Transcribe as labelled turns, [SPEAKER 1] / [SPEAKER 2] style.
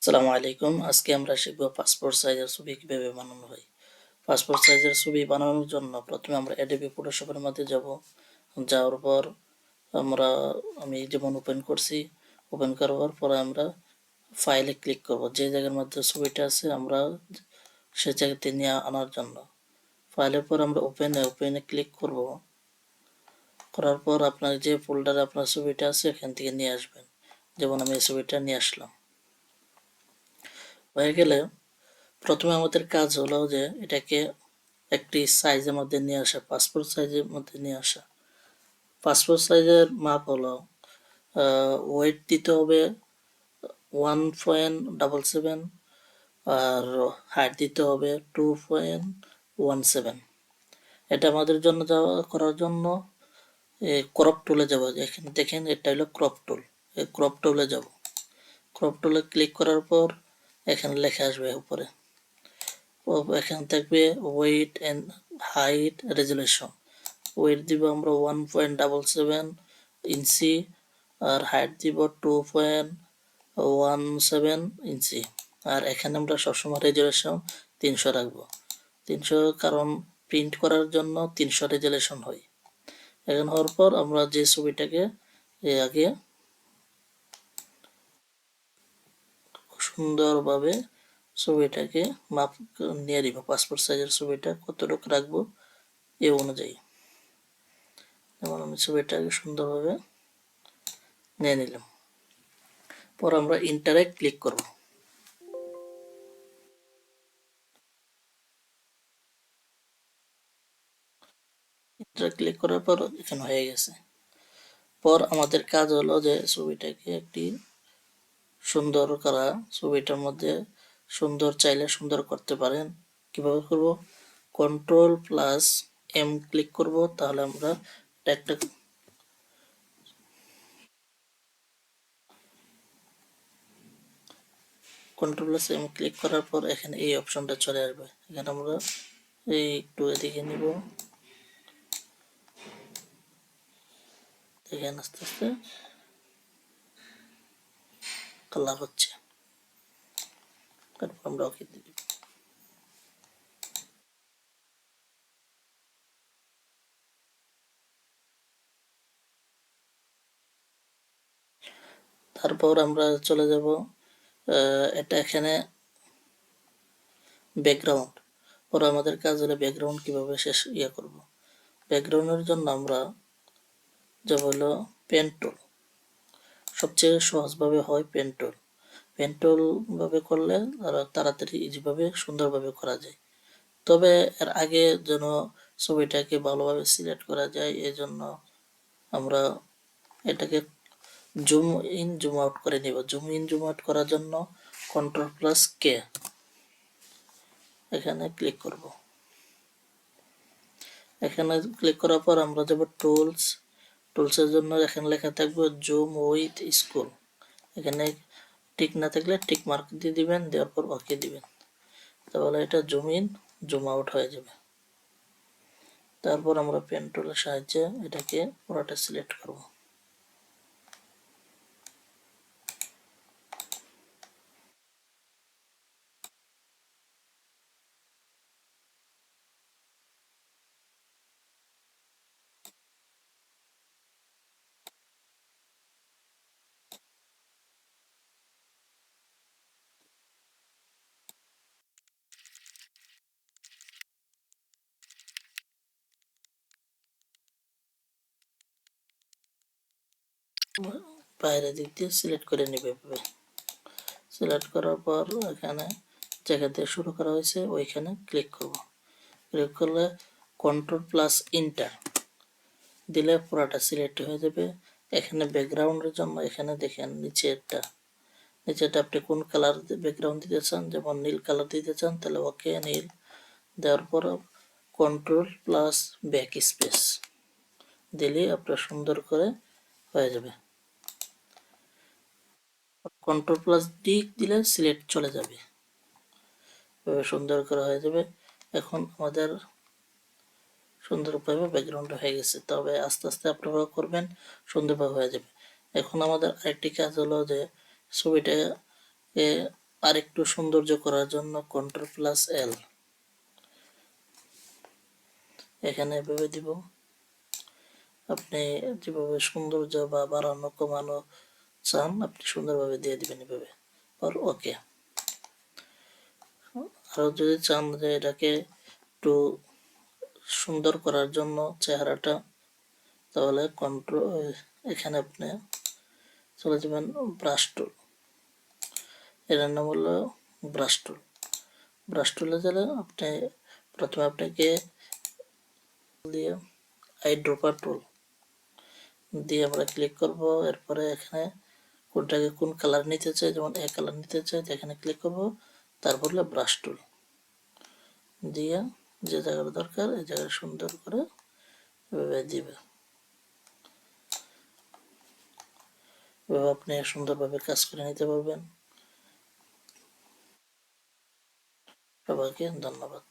[SPEAKER 1] আসসালামু আলাইকুম। আজকে আমরা শিখব পাসপোর্ট সাইজের ছবি কিভাবে বানানো হয়। পাসপোর্ট সাইজের ছবি বানানোর জন্য প্রথমে আমরা অ্যাডোবি ফটোশপের মধ্যে যাব। যাওয়ার পর আমি যেমন ওপেন করছি, ওপেন করার পর আমরা ফাইলে ক্লিক করব। যে জায়গার মধ্যে ছবিটা আছে আমরা সে জায়গাতে নিয়ে আনার জন্য ফাইলের পর আমরা ওপেনে ক্লিক করব। করার পর আপনার যে ফোল্ডারে আপনার ছবিটা আছে এখান থেকে নিয়ে আসবেন। যেমন আমি এই ছবিটা নিয়ে আসলাম। হয়ে গেলে প্রথমে আমাদের কাজ হলো যে এটাকে একটি সাইজের মধ্যে নিয়ে আসা, পাসপোর্ট সাইজের মধ্যে নিয়ে আসা। পাসপোর্ট সাইজের মাপ হলো ওয়েট দিতে হবে 1.77, আর হাইট দিতে হবে 2.17। এটা আমাদের জন্য করার জন্য ক্রপ টুলে যাব। এখানে দেখেন এটা হলো ক্রপ টুল। এই ক্রপ টুলে যাব। ক্রপ টুলে ক্লিক করার পর এখানে লেখা আসবে উপরে। এখানে থাকবে weight and height resolution. Weight দিব আমরা 1.77 ইঞ্চি, আর হাইট দিব 2.17 ইঞ্চি। আর এখানে আমরা সবসময় রেজুলেশন 300 রাখবো। 300 কারণ প্রিন্ট করার জন্য 300 রেজুলেশন হয়। এখন হওয়ার পর আমরা যে ছবিটাকে আগে সুন্দরভাবে ছবিটাকে মাপ নিয়ে দিব। পাসপোর্ট সাইজের ছবিটা কতটুকু রাখবো এ অনুযায়ী। যেমন আমি ছবিটাকে সুন্দরভাবে নিয়ে নিলাম। পর আমরা ইন্টারে ক্লিক করব। ইন্টারে ক্লিক করার পর এখানে হয়ে গেছে। পর আমাদের কাজ হলো যে ছবিটাকে একটি সুন্দর করা। ছবিটার মধ্যে চাইলে সুন্দর করতে পারেন। কিভাবে করব? কন্ট্রোল+M ক্লিক করব, তাহলে আমরা একটা কন্ট্রোল+M ক্লিক করার পর এখানে এই অপশনটা চলে আসবে। এখানে আমরা এই একটু এদিকে নিব। দেখেন আস্তে আস্তে কালার হচ্ছে। তারপর আমরা ওকে দিব। তারপর আমরা চলে যাব এটা এখানে ব্যাকগ্রাউন্ড। পরে আমাদের কাজ হলো ব্যাকগ্রাউন্ড কিভাবে করব। ব্যাকগ্রাউন্ডের জন্য আমরা যাব হলো পেন টুল। সবচেয়ে সহজভাবে হয় পেন টুল। পেন টুল ভাবে করলে তাড়াতাড়ি ইজিভাবে সুন্দরভাবে করা যায়। তবে এর আগে যেন ছবিটাকে ভালোভাবে সিলেক্ট করা যায়, এই জন্য আমরা এটাকে জুম ইন জুম আউট করে নিব। জুম ইন জুম আউট করার জন্য Ctrl+K এখানে ক্লিক করব। এখানে ক্লিক করার পর আমরা যাব টুলসের জন্য এখানে লেখা থাকবে জুম উইথ স্কুল। এখানে টিক না থাকলে টিক মার্ক দিয়ে দিবেন, দেওয়ার পর ওকে দিবেন, তাহলে এটা জুম ইন জুম আউট হয়ে যাবে। তারপর আমরা পেন টুলের সাহায্যে এটাকে পুরোটা সিলেক্ট করব। বাইরের দিক দিয়ে সিলেক্ট করে নেবে। সিলেক্ট করার পর এখানে জায়গা দিয়ে শুরু করা হয়েছে ওইখানে ক্লিক করব। ক্লিক করলে Ctrl+Enter দিলে পুরাটা সিলেক্ট হয়ে যাবে। এখানে ব্যাকগ্রাউন্ডের জন্য এখানে দেখেন নিচেরটা আপনি কোন কালার ব্যাকগ্রাউন্ড দিতে চান, যেমন নীল কালার দিতে চান তাহলে ওকে নীল দেওয়ার পর Ctrl+ব্যাক দিলে আপনার সুন্দর করে হয়ে যাবে। Ctrl+D দিলে সিলেক্ট চলে যাবে, সুন্দর করে হয়ে যাবে। এখন আমাদের সুন্দরভাবে ব্যাকগ্রাউন্ড হয়ে গেছে, তবে আস্তে আস্তে আপনারা করবেন, সুন্দরভাবে হয়ে যাবে। এখন আমাদের আরেকটি কাজ হলো যে ছবিটাকে আর একটু সৌন্দর্য করার জন্য Ctrl+L এখানে এভাবে দিব। আপনি যেভাবে সৌন্দর্য বা বাড়ানো কমানো চান আপনি সুন্দরভাবে দিয়ে দিবেন এভাবে, আর ওকে। আরো যদি চান যে এটাকে একটু সুন্দর করার জন্য চেহারাটা, তাহলে এখানে আপনি চলে যাবেন ব্রাশ টুল, এটার নাম হলো ব্রাশ টুল। ব্রাশ টুলে গেলে আপনি প্রথমে আপনাকে দিয়ে আইড্রপার টুল দিয়ে আমরা ক্লিক করব। এরপরে এখানে কোনটাকে কোন কালার নিতে চাই, যেমন এই কালার নিতে চাই, এখানে ক্লিক করব। তারপর হলো ব্রাশ টুল দিয়ে যে জায়গাটা দরকার এই জায়গায় সুন্দর করে এভাবে দিবে। এভাবে আপনি সুন্দরভাবে কাজ করে নিতে পারবেন। সবাইকে ধন্যবাদ।